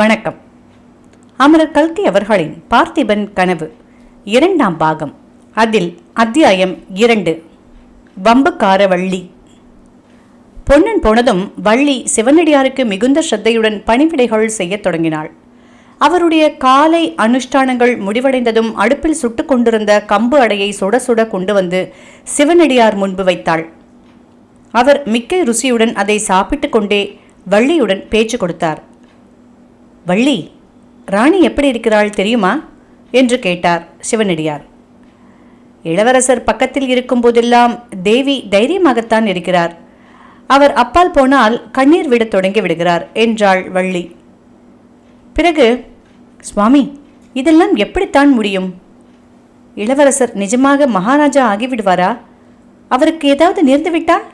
வணக்கம். அமரர் கல்கி அவர்களின் பார்த்திபன் கனவு 2ஆம் பாகம். அதில் அத்தியாயம் 2, வம்புக்கார வள்ளி. பொன்னன் போனதும் வள்ளி சிவனடியாருக்கு மிகுந்த ஸ்ரத்தையுடன் பணிவிடைகள் செய்ய தொடங்கினாள். அவருடைய காலை அனுஷ்டானங்கள் முடிவடைந்ததும் அடுப்பில் சுட்டு கொண்டிருந்த கம்பு அடையை சுட சுட கொண்டு வந்து சிவனடியார் முன்பு வைத்தாள். அவர் மிக்க ருசியுடன் அதை சாப்பிட்டு கொண்டே வள்ளியுடன் பேச்சு கொடுத்தார். வள்ளி, ராணி எப்படி இருக்கிறாள் தெரியுமா என்று கேட்டார் சிவனடியார். இளவரசர் பக்கத்தில் இருக்கும் போதெல்லாம் தேவி தைரியமாகத்தான் இருக்கிறார். அவர் அப்பால் போனால் கண்ணீர் விடத் தொடங்கி விடுகிறார் என்றாள் வள்ளி. பிறகு, சுவாமி, இதெல்லாம் எப்படித்தான் முடியும்? இளவரசர் நிஜமாக மகாராஜா ஆகிவிடுவாரா? அவருக்கு ஏதாவது நேர்ந்துவிட்டால்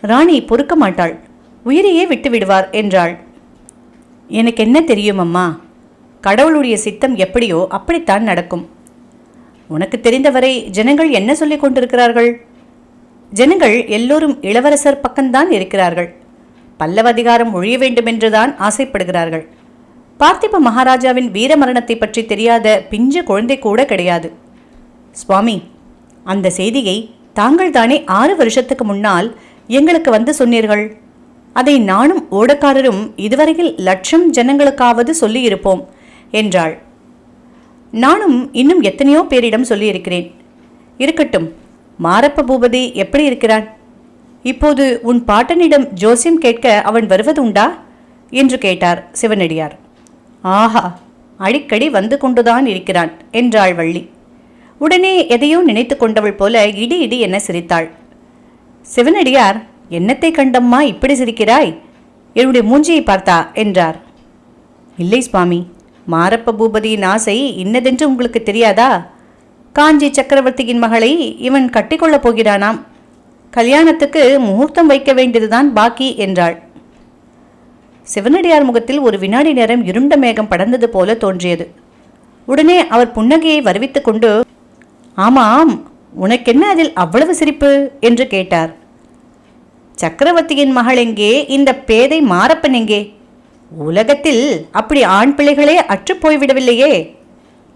ராணி பொறுக்க மாட்டாள், உயிரையே விட்டு விடுவார் என்றாள். எனக்கு என்ன தெரியும் அம்மா, கடவுளுடைய சித்தம் எப்படியோ அப்படித்தான் நடக்கும். உனக்கு தெரிந்தவரை ஜனங்கள் என்ன சொல்லிக் கொண்டிருக்கிறார்கள்? ஜனங்கள் எல்லோரும் இளவரசர் பக்கம்தான் இருக்கிறார்கள். பல்லவ அதிகாரம் ஒழிய வேண்டுமென்றுதான் ஆசைப்படுகிறார்கள். பார்த்திப மகாராஜாவின் வீர மரணத்தை பற்றி தெரியாத பிஞ்சு குழந்தை கூட கிடையாது. சுவாமி, அந்த செய்தியை தாங்கள் தானே 6 வருஷத்துக்கு முன்னால் எங்களுக்கு வந்து சொன்னீர்கள். அதை நானும் ஓடக்காரரும் இதுவரையில் 1,00,000 ஜனங்களுக்காவது சொல்லியிருப்போம் என்றாள். நானும் இன்னும் எத்தனையோ பேரிடம் சொல்லியிருக்கிறேன். இருக்கட்டும், மாரப்ப பூபதி எப்படி இருக்கிறான்? இப்போது உன் பாட்டனிடம் ஜோசியம் கேட்க அவன் வருவது உண்டா என்று கேட்டார் சிவனடியார். ஆஹா, அடிக்கடி வந்து கொண்டுதான் இருக்கிறான் என்றாள் வள்ளி. உடனே எதையோ நினைத்து கொண்டவள் போல இடி இடி என சிரித்தாள். சிவனடியார், என்னத்தை கண்டம்மா இப்படி சிரிக்கிறாய்? என்னுடைய மூஞ்சியை பார்த்தா என்றார். இல்லை சுவாமி, மாரப்ப பூபதியின் ஆசை இன்னதென்று உங்களுக்கு தெரியாதா? காஞ்சி சக்கரவர்த்தியின் மகளை இவன் கட்டிக்கொள்ளப் போகிறானாம். கல்யாணத்துக்கு முகூர்த்தம் வைக்க வேண்டியதுதான் பாக்கி என்றாள். சிவனடியார் முகத்தில் ஒரு வினாடி நேரம் இருண்ட மேகம் படர்ந்தது போல தோன்றியது. உடனே அவர் புன்னகையை வருவித்துக் கொண்டு, ஆமாம், உனக்கென்ன அதில் அவ்வளவு சிரிப்பு என்று கேட்டார். சக்கரவர்த்தியின் மகள் எங்கே? இந்த பேதை மாரப்பன் எங்கே? உலகத்தில் அப்படி ஆண் பிள்ளைகளே அற்று போய்விடவில்லையே.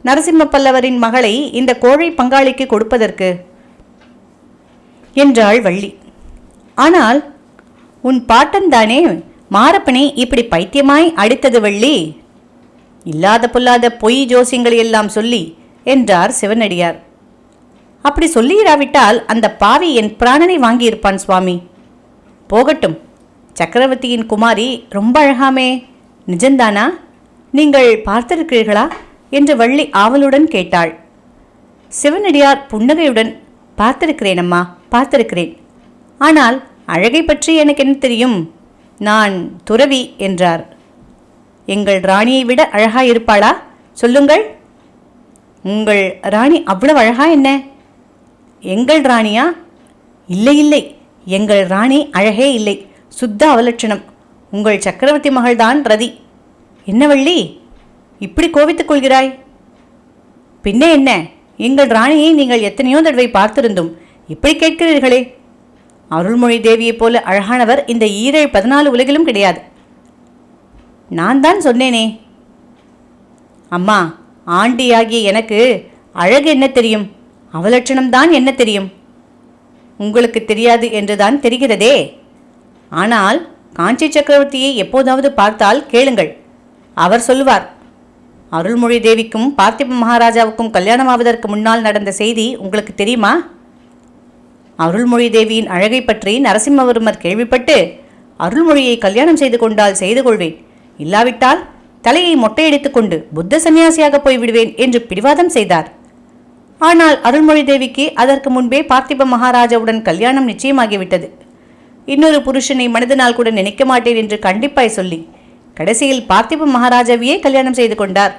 நரசிம்ம பல்லவரின் மகளை இந்த கோழை பங்காளிக்கு கொடுப்பதற்கு என்றாள் வள்ளி. ஆனால் உன் பாட்டன்தானே மாரப்பனை இப்படி பைத்தியமாய் அடித்தது வள்ளி. இல்லாத பொல்லாத பொய் ஜோசியங்களை எல்லாம் சொல்லி என்றார் சிவனடியார். அப்படி சொல்லியிராவிட்டால் அந்த பாவி என் பிராணனை வாங்கியிருப்பான் சுவாமி. போகட்டும், சக்கரவர்த்தியின் குமாரி ரொம்ப அழகாமே, நிஜந்தானா? நீங்கள் பார்த்திருக்கிறீர்களா என்று வள்ளி ஆவலுடன் கேட்டாள். சிவனடியார் புன்னகையுடன், பார்த்திருக்கிறேன் அம்மா, பார்த்திருக்கிறேன். ஆனால் அழகை பற்றி எனக்கு என்ன தெரியும்? நான் துறவி என்றார். எங்கள் ராணியை விட அழகாயிருப்பாளா? சொல்லுங்கள். உங்கள் ராணி அவ்வளவு அழகா என்ன? எங்கள் ராணியா? இல்லை இல்லை, எங்கள் ராணி அழகே இல்லை, சுத்த அவலட்சணம். உங்கள் சக்கரவர்த்தி மகள்தான் ரதி. என்ன வள்ளி, இப்படி கோபித்துக் கொள்கிறாய்? பின்ன என்ன, எங்கள் ராணியை நீங்கள் எத்தனையோ தடவை பார்த்திருந்தும் இப்படி கேட்கிறீர்களே? அருள்மொழி தேவியைப் போல அழகானவர் இந்த 14 உலகிலும் கிடையாது. நான் தான் சொன்னேனே. அம்மா, ஆண்டியாகிய எனக்கு அழகு என்ன தெரியும்? அவலட்சணம்தான் என்ன தெரியும்? உங்களுக்கு தெரியாது என்றுதான் தெரிகிறதே. ஆனால் காஞ்சி சக்கரவர்த்தியை எப்போதாவது பார்த்தால் கேளுங்கள், அவர் சொல்லுவார். அருள்மொழி தேவிக்கும் பார்த்திப மகாராஜாவுக்கும் கல்யாணமாவதற்கு முன்னால் நடந்த செய்தி உங்களுக்கு தெரியுமா? அருள்மொழி தேவியின் அழகை பற்றி நரசிம்மவர்மர் கேள்விப்பட்டு, அருள்மொழியை கல்யாணம் செய்து கொண்டால் செய்து கொள்வேன், இல்லாவிட்டால் தலையை மொட்டையடித்துக் கொண்டு புத்த சன்னியாசியாக போய்விடுவேன் என்று பிடிவாதம் செய்தார். ஆனால் அருள்மொழி தேவிக்கு அதற்கு முன்பே பார்த்திப மகாராஜாவுடன் கல்யாணம் நிச்சயமாகிவிட்டது. இன்னொரு புருஷனை மனதினால் கூட நினைக்க மாட்டேன் என்று கண்டிப்பாய் சொல்லி கடைசியில் பார்த்திப மகாராஜாவையே கல்யாணம் செய்து கொண்டார்.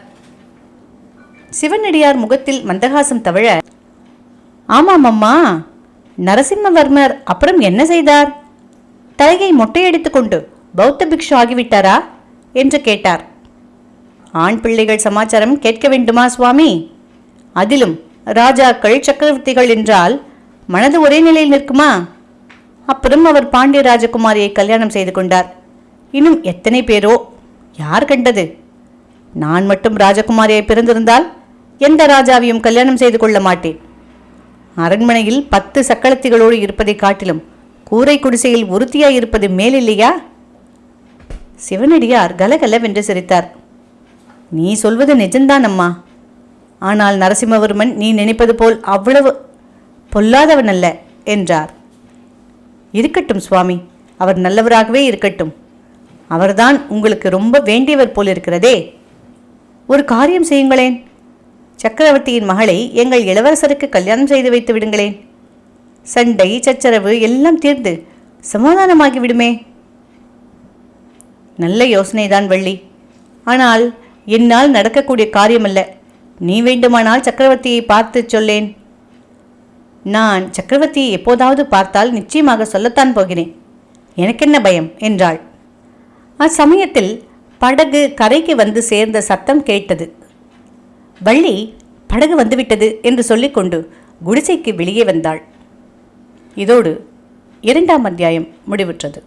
சிவனடியார் முகத்தில் மந்தகாசம் தவழ, ஆமாம் அம்மா, நரசிம்மவர்மர் அப்புறம் என்ன செய்தார்? தலையை மொட்டையடித்துக் கொண்டு பௌத்த பிக்ஷு ஆகிவிட்டாரா என்று கேட்டார். ஆண் பிள்ளைகள் சமாச்சாரம் கேட்க வேண்டுமா சுவாமி? அதிலும் ராஜாக்கள் சக்கரவர்த்திகள் என்றால் மனது ஒரே நிலையில் நிற்குமா? அப்புறம் அவர் பாண்டிய ராஜகுமாரியை கல்யாணம் செய்து கொண்டார். இன்னும் எத்தனை பேரோ யார் கண்டது? நான் மட்டும் ராஜகுமாரியை பிறந்திருந்தால் எந்த ராஜாவையும் கல்யாணம் செய்து கொள்ள மாட்டேன். அரண்மனையில் 10 சக்களத்திகளோடு இருப்பதை காட்டிலும் கூரை குடிசையில் ஒருத்தியாய் இருப்பது மேலில்லையா? சிவனடியார் கலகலவென்று சிரித்தார். நீ சொல்வது நிஜம்தான் அம்மா. ஆனால் நரசிம்மவர்மன் நீ நினைப்பது போல் அவ்வளவு பொல்லாதவன் அல்ல என்றார். இருக்கட்டும் சுவாமி, அவர் நல்லவராகவே இருக்கட்டும். அவர்தான் உங்களுக்கு ரொம்ப வேண்டியவர் போலிருக்கிறதே. ஒரு காரியம் செய்யுங்களேன். சக்கரவர்த்தியின் மகளை எங்கள் இளவரசருக்கு கல்யாணம் செய்து வைத்து விடுங்களேன். சண்டை சச்சரவு எல்லாம் தீர்ந்து சமாதானமாகி விடுமே. நல்ல யோசனைதான் வள்ளி. ஆனால் என்னால் நடக்கக்கூடிய காரியமல்ல. நீ வேண்டுமானால் சக்கரவர்த்தியை பார்த்து சொல்லேன். நான் சக்கரவர்த்தியை எப்போதாவது பார்த்தால் நிச்சயமாக சொல்லத்தான் போகிறேன். எனக்கென்ன பயம் என்றாள். அச்சமயத்தில் படகு கரைக்கு வந்து சேர்ந்த சத்தம் கேட்டது. வள்ளி படகு வந்துவிட்டது என்று சொல்லிக்கொண்டு குடிசைக்கு வெளியே வந்தாள். இதோடு 2ஆம் அத்தியாயம் முடிவுற்றது.